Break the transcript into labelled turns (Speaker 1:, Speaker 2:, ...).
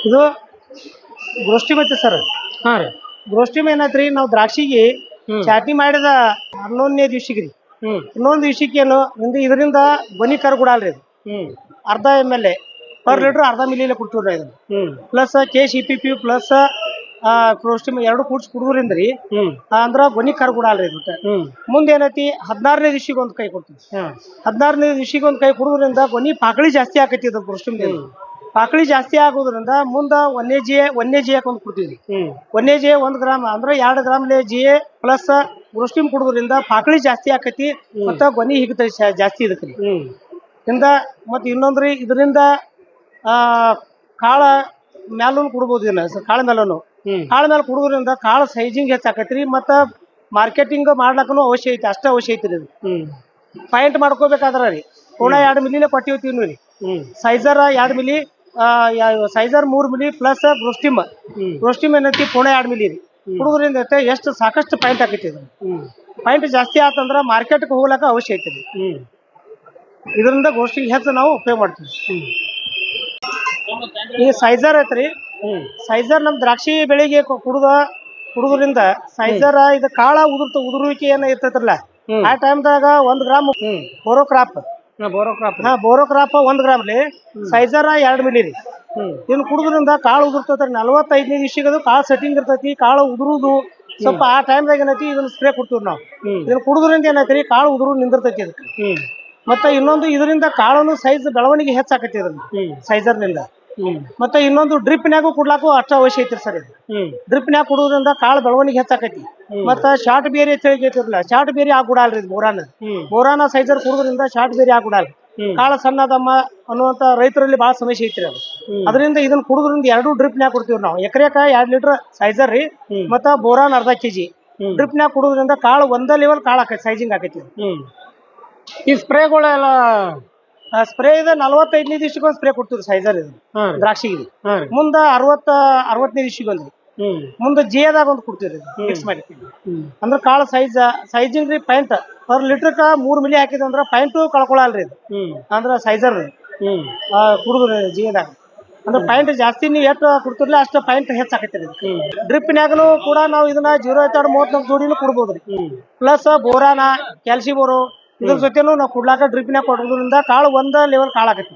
Speaker 1: ಇದು ಗೋಷ್ಠಿ ಐತಿ ಸರ್.
Speaker 2: ಹಾ ರೀ.
Speaker 1: ಗೋಷ್ಠಿ ಏನೈತ್ರಿ, ನಾವು ದ್ರಾಕ್ಷಿಗೆ ಚಾಟ್ನಿ ಮಾಡಿದ 11ನೇ ದಿವ್ಸಿಗೆ ರೀ. ಇನ್ನೊಂದು ದಿವ್ಸಕ್ಕೆ ಏನು ಇದರಿಂದ ಬನಿ ಕರ್ ಗುಡಲ್ರಿ. ಇದು ಅರ್ಧ ml ಪರ್ ಲೀಟರ್ ಅರ್ಧ ಮಿಲಿ ಕೊಡ್ತೀವ್ರಿ. ಇದನ್ನ ಪ್ಲಸ್ KCPP ಪ್ಲಸ್ ಗೋಷ್ಠಿ ಎರಡು ಕೂಡ್ಸಿ ಕುಡಿದ್ರಿಂದ ರೀ ಅಂದ್ರ ಬನಿ ಕರ್ ಗುಡಲ್ರಿ. ಇದು ಮುಂದೆ ಏನೈತಿ 16ನೇ ದಿವ್ಸಿಗೆ ಒಂದು ಕೈ ಕೊಡ್ತೀವಿ. 16ನೇ ದಿವ್ಸಿಗೆ ಒಂದು ಕೈ ಕುಡಿದ್ರಿಂದ ಗೊನಿ ಪಾಕಳಿ ಜಾಸ್ತಿ ಆಕೈತಿ. ಇದು ಗೋಷ್ಠಿ ಪಾಕಳಿ ಜಾಸ್ತಿ ಆಗೋದ್ರಿಂದ ಮುಂದ ವನ್ಯಜೀಯ ಒಂದು ಕೊಡ್ತೀವಿ. ವನ್ಯಜೀಯ 1 ಗ್ರಾಮ್ ಅಂದ್ರೆ 2 ಗ್ರಾಮ್ ಜಿಎ ಪ್ಲಸ್ ಗೋಷ್ಠಿ ಕುಡಿದ್ರಿಂದ ಪಾಕಳಿ ಜಾಸ್ತಿ ಆಕೈತಿ ಮತ್ತ ಗೊನಿ ಹಿಗ್ತೈತಿ ಜಾಸ್ತಿ ಇದಕ್ರಿ. ಮತ್ತ ಇನ್ನೊಂದ್ರಿ ಇದರಿಂದ ಕಾಳ ಮ್ಯಾಲೂ ಕುಡ್ಬೋದು. ಕಾಳ ಮೇಲೆ ಕುಡುದ್ರಿಂದ ಕಾಳ ಸೈಜಿಂಗ್ ಹೆಚ್ಚಾಕೈತ್ರಿ ಮತ್ತ ಮಾರ್ಕೆಟಿಂಗ್ ಮಾಡ್ಲಕ್ಕೂ ಅವಶ್ಯ ಐತಿ. ಅಷ್ಟ ಅವಶ್ಯ ಐತ್ರಿ. ಇದು ಪಾಯಿಂಟ್ ಮಾಡ್ಕೋಬೇಕಾದ್ರ ರೀ ಪೂರ್ಣ 2 ಮಿಲಿನೇ ಕೊಟ್ಟಿರ್ತೀವಿ ರೀ. ಸೈಜರ್ 2 ಮಿಲಿ, ಸೈಜರ್ 3 ಮಿಲಿ ಪ್ಲಸ್ ಗೋಷ್ಠಿ ಏನೈತಿ ಪೂರ್ಣ 2 ಮಿಲಿ ರೀ. ಕುಡುದ್ರಿಂದ ಎಷ್ಟು ಸಾಕಷ್ಟು ಪಾಯಿಂಟ್ ಆಕೈತಿ. ಪಾಯಿಂಟ್ ಜಾಸ್ತಿ ಆತಂದ್ರ ಮಾರ್ಕೆಟ್ಗೆ ಹೋಗ್ಲಕ್ಕ ಅವಶ್ಯ ಐತಿ. ಇದರಿಂದ ಗೋಷ್ಠಿಗೆ ಹೆಚ್ಚು ನಾವು ಉಪಯೋಗ ಮಾಡ್ತೀವಿ. ಈಗ ಸೈಜರ್ ಐತ್ರಿ. ಸೈಜರ್ ನಮ್ ದ್ರಾಕ್ಷಿ ಬೆಳೆಗೆ ಕುಡುದ್ರಿಂದ ಸೈಜರ್ ಇದು ಕಾಳ ಉದುರುವಿಕೆ ಏನ ಇರ್ತೈತ್ರಲ್ಲ ಆ ಟೈಮ್ದಾಗ 1 ಗ್ರಾಮ್ ಬೋರೋಕ್ರಾಪ್ 1 ಗ್ರಾಮ್ ಸೈಜರ್ 2 ಮಿಲಿ ರೀ. ಇದನ್ನ ಕುಡುದ್ರಿಂದ ಕಾಳು ಉದುರ್ತೈತ್ರಿ. 45ನೇ ದಿವ್ಸಿಗೆ ಅದು ಕಾಳು ಸೆಟ್ಟಿಂಗ್ ಇರ್ತೈತಿ. ಕಾಳು ಉದುರುದು ಸ್ವಲ್ಪ ಆ ಟೈಮ್ದಾಗ ಏನೈತಿ ಇದನ್ನ ಸ್ಪ್ರೇ ಕೊಡ್ತೀವಿ ನಾವು. ಇದನ್ನ ಕುಡುದ್ರಿಂದ ಏನೈತ್ರಿ ಕಾಳು ಉದುರು ನಿಂದಿರ್ತೈತಿ ಅದಕ್ಕೆ. ಮತ್ತೆ ಇನ್ನೊಂದು ಇದರಿಂದ ಕಾಳನ್ನು ಸೈಜ್ ಬೆಳವಣಿಗೆ ಹೆಚ್ಚಾಕೈತಿ ಇದನ್ನ ಸೈಜರ್ನಿಂದ. ಮತ್ತೆ ಇನ್ನೊಂದು ಡ್ರಿಪ್ನ್ಯಾಗೂ ಕುಡ್ಲಾಕು ಅಷ್ಟ ಅವಶ್ಯ ಐತ್ರಿ ಸರ್. ಇದು ಡ್ರಿಪ್ನ್ಯಾಗ ಕುಡುದ್ರಿಂದ ಕಾಳು ಬೆಳವಣಿಗೆ ಹೆಚ್ಚಾಕೈತಿ. ಮತ್ತ ಶಾರ್ಟ್ ಬೇರಿ ಐತಿರಲ್ಲ, ಶಾರ್ಟ್ ಬೇರಿ ಆಗ್ಬಿಡಲ್ರಿ. ಬೋರಾನ ಸೈಜರ್ ಕುಡುದ್ರಿಂದ ಶಾರ್ಟ್ ಬೇರಿ ಆಗ್ಬಿಡಲ್ರಿ. ಕಾಳ ಸಣ್ಣದಮ್ಮ ಅನ್ನುವಂತ ರೈತರಲ್ಲಿ ಬಹಳ ಸಮಸ್ಯೆ ಐತ್ರಿ ಅದು. ಅದರಿಂದ ಇದನ್ನ ಕುಡುದ್ರಿಂದ 2 ಡ್ರಿಪ್ನ್ಯಾಗ ಕೊಡ್ತೀವಿ ನಾವು. ಎಕರೆಕ 2 ಲೀಟರ್ ಸೈಜರ್ ರೀ ಮತ್ತ ಬೋರಾನ್ ಅರ್ಧ kg ಡ್ರಿಪ್ನ್ಯಾಗ ಕುಡುದ್ರಿಂದ ಕಾಳು 1 ಲೆವೆಲ್ ಕಾಳು ಆಕೈತಿ, ಸೈಜಿಂಗ್ ಆಕೈತಿ.
Speaker 2: ಈ ಸ್ಪ್ರೇಗಳೆಲ್ಲ
Speaker 1: ಸ್ಪ್ರೇ ಇದೆ 45ನೇ ದಿವ್ಸಕ್ಕೆ ಒಂದು ಸ್ಪ್ರೇ ಕೊಡ್ತೀವಿ ಸೈಜರ್. ಇದು ದ್ರಾಕ್ಷಿಗೆ ಮುಂದ 60ನೇ ದಿವ್ಸಿಗೆ ಒಂದು ಮುಂದೆ ಜಿಯದಾಗ ಒಂದು ಕೊಡ್ತೀವಿ ಮಿಕ್ಸ್ ಮಾಡಿ. ಅಂದ್ರೆ ಕಾಳು ಸೈಜಿಂಗ್ ರೀ. ಪಾಯಿಂಟ್ ಪರ್ ಲೀಟರ್ಕ 3 ಮಿಲಿ ಹಾಕಿದ ಅಂದ್ರ ಪಾಯಿಂಟ್ ಕಳ್ಕೊಳಲ್ರಿ. ಇದು ಅಂದ್ರ ಸೈಜರ್ ಕುಡುದ್ರಿ ಜಿಯದಾಗ ಅಂದ್ರೆ ಪಾಯಿಂಟ್ ಜಾಸ್ತಿ ನೀವು ಎಷ್ಟು ಕೊಡ್ತಿರ್ಲಿ ಅಷ್ಟು ಪಾಯಿಂಟ್ ಹೆಚ್ಚಾಕೈತಿ. ಡ್ರಿಪ್ನ್ಯಾಗನು ಕೂಡ ನಾವು ಇದನ್ನ 0.34 ಜೋಡಿನೂ ಕೊಡ್ಬೋದ್ರಿ. ಪ್ಲಸ್ ಬೋರಾನ ಕ್ಯಾಲ್ಸಿ ಬೋರೋ ಇದ್ರ ಜೊತೆನೂ ನಾವು ಕುಡ್ಲಾಕ ಡ್ರಿಪ್ನ್ಯಾಗ ಕೊಡೋದ್ರಿಂದ ಕಾಳು 1 ಲೆವೆಲ್ ಕಾಳು ಆಕೈತಿ.